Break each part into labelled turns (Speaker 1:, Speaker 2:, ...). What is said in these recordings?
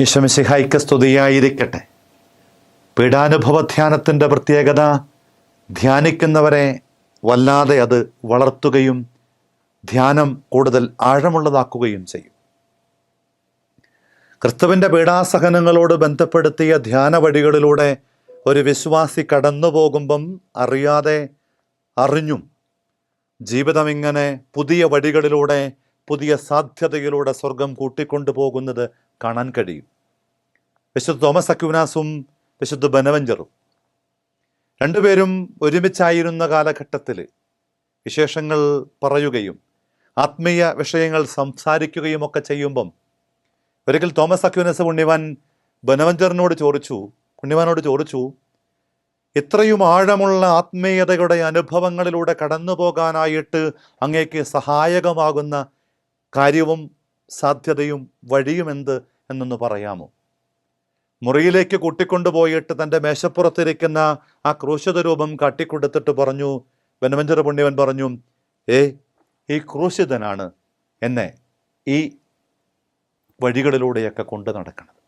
Speaker 1: ഈശോ മിശിഹായ്ക്ക് സ്തുതിയായിരിക്കട്ടെ. പീഡാനുഭവ ധ്യാനത്തിൻ്റെ പ്രത്യേകത ധ്യാനിക്കുന്നവരെ വല്ലാതെ അത് വളർത്തുകയും ധ്യാനം കൂടുതൽ ആഴമുള്ളതാക്കുകയും ചെയ്യും. ക്രിസ്തുവിൻ്റെ പീഡാസഹനങ്ങളോട് ബന്ധപ്പെടുത്തിയ ധ്യാന വഴികളിലൂടെ ഒരു വിശ്വാസി കടന്നു പോകുമ്പം അറിയാതെ അറിഞ്ഞും ജീവിതം ഇങ്ങനെ പുതിയ വഴികളിലൂടെ പുതിയ സാധ്യതയിലൂടെ സ്വർഗം കൂട്ടിക്കൊണ്ടു പോകുന്നത് കാണാൻ കഴിയും. വിശുദ്ധ തോമസ് അക്വീനാസും വിശുദ്ധ ബനവഞ്ചറും രണ്ടുപേരും ഒരുമിച്ചായിരുന്ന കാലഘട്ടത്തിൽ വിശേഷങ്ങൾ പറയുകയും ആത്മീയ വിഷയങ്ങൾ സംസാരിക്കുകയും ഒക്കെ ചെയ്യുമ്പം ഒരിക്കൽ തോമസ് അക്വീനാസ് പുണ്യവാൻ ബനവഞ്ചറിനോട് ചോദിച്ചു, ഇത്രയും ആഴമുള്ള ആത്മീയതയുടെ അനുഭവങ്ങളിലൂടെ കടന്നു പോകാനായിട്ട് അങ്ങേക്ക് സഹായകമാകുന്ന കാര്യവും സാധ്യതയും വഴിയുമെന്ത് എന്നൊന്ന് പറയാമോ? മുറിയിലേക്ക് കൂട്ടിക്കൊണ്ടുപോയിട്ട് തൻ്റെ മേശപ്പുറത്തിരിക്കുന്ന ആ ക്രൂശിത രൂപം കാട്ടിക്കൊടുത്തിട്ട് പറഞ്ഞു, ബനവഞ്ചർ പുണ്യവൻ പറഞ്ഞു, ഈ ക്രൂശിതനാണ് എന്നെ ഈ വഴികളിലൂടെയൊക്കെ കൊണ്ടു നടക്കുന്നത്.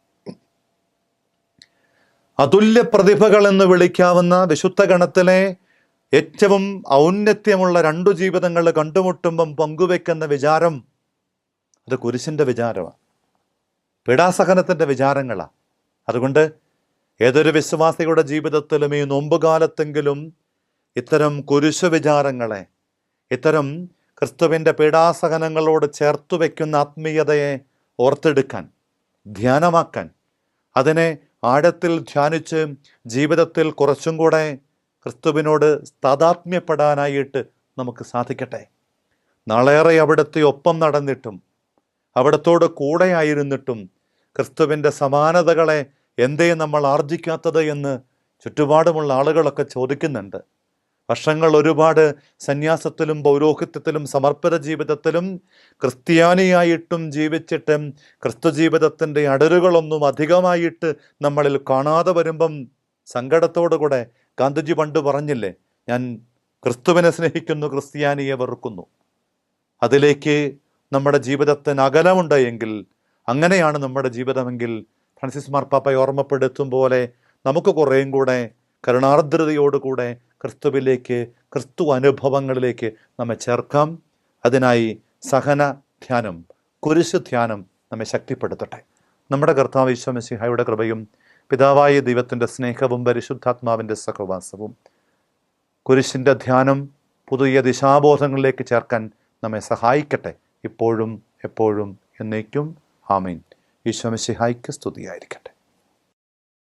Speaker 1: അതുല്യ പ്രതിഭകൾ എന്ന് വിളിക്കാവുന്ന വിശുദ്ധ ഗണത്തിലെ ഏറ്റവും ഔന്നത്യമുള്ള രണ്ടു ജീവിതങ്ങൾ കണ്ടുമുട്ടുമ്പം പങ്കുവെക്കുന്ന വിചാരം അത് കുരിശിൻ്റെ വിചാരമാണ്, പീഡാസഹനത്തിൻ്റെ വിചാരങ്ങളാണ്. അതുകൊണ്ട് ഏതൊരു വിശ്വാസിയുടെ ജീവിതത്തിലും ഈ നോമ്പുകാലത്തെങ്കിലും ഇത്തരം കുരിശു വിചാരങ്ങളെ, ഇത്തരം ക്രിസ്തുവിൻ്റെ പീഡാസഹനങ്ങളോട് ചേർത്തു വയ്ക്കുന്ന ആത്മീയതയെ ഓർത്തെടുക്കാൻ, ധ്യാനമാക്കാൻ, അതിനെ ആഴത്തിൽ ധ്യാനിച്ച് ജീവിതത്തിൽ കുറച്ചും കൂടെ ക്രിസ്തുവിനോട് താതാത്മ്യപ്പെടാനായിട്ട് നമുക്ക് സാധിക്കട്ടെ. നാളേറെ അവിടുത്തെ ഒപ്പം നടന്നിട്ടും അവിടത്തോട് കൂടെയായിരുന്നിട്ടും ക്രിസ്തുവിൻ്റെ സമാനതകളെ എന്തേ നമ്മൾ ആർജിക്കാത്തത് എന്ന് ചുറ്റുപാടുമുള്ള ആളുകളൊക്കെ ചോദിക്കുന്നുണ്ട്. വർഷങ്ങൾ ഒരുപാട് സന്യാസത്തിലും പൗരോഹിത്യത്തിലും സമർപ്പിത ജീവിതത്തിലും ക്രിസ്ത്യാനിയായിട്ടും ജീവിച്ചിട്ടും ക്രിസ്തു ജീവിതത്തിൻ്റെ അടരുകളൊന്നും അധികമായിട്ട് നമ്മളിൽ കാണാതെ വരുമ്പം സങ്കടത്തോടു കൂടെ ഗാന്ധിജി പണ്ട് പറഞ്ഞില്ലേ, ഞാൻ ക്രിസ്തുവിനെ സ്നേഹിക്കുന്നു, ക്രിസ്ത്യാനിയെ വെറുക്കുന്നു. അതിലേക്ക് നമ്മുടെ ജീവിതത്തിന് അകലമുണ്ട് എങ്കിൽ, അങ്ങനെയാണ് നമ്മുടെ ജീവിതമെങ്കിൽ ഫ്രാൻസിസ് മാർപ്പാപ്പ ഓർമ്മപ്പെടുത്തും പോലെ നമുക്ക് കുറേയും കൂടെ കരുണാർദ്രതയോടുകൂടെ ക്രിസ്തുവിലേക്ക്, ക്രിസ്തു അനുഭവങ്ങളിലേക്ക് നമ്മെ ചേർക്കാം. അതിനായി സഹന ധ്യാനം, കുരിശ് ധ്യാനം നമ്മെ ശക്തിപ്പെടുത്തട്ടെ. നമ്മുടെ കർത്താവ് ഈശോ മിശിഹായുടെ കൃപയും പിതാവായ ദൈവത്തിൻ്റെ സ്നേഹവും പരിശുദ്ധാത്മാവിൻ്റെ സഹവാസവും കുരിശിൻ്റെ ധ്യാനം പുതിയ ദിശാബോധങ്ങളിലേക്ക് ചേർക്കാൻ നമ്മെ സഹായിക്കട്ടെ, ഇപ്പോഴും എപ്പോഴും എന്നേക്കും. ആമേൻ. ഈശോ മിശിഹായ്ക്ക് സ്തുതിയായിരിക്കട്ടെ.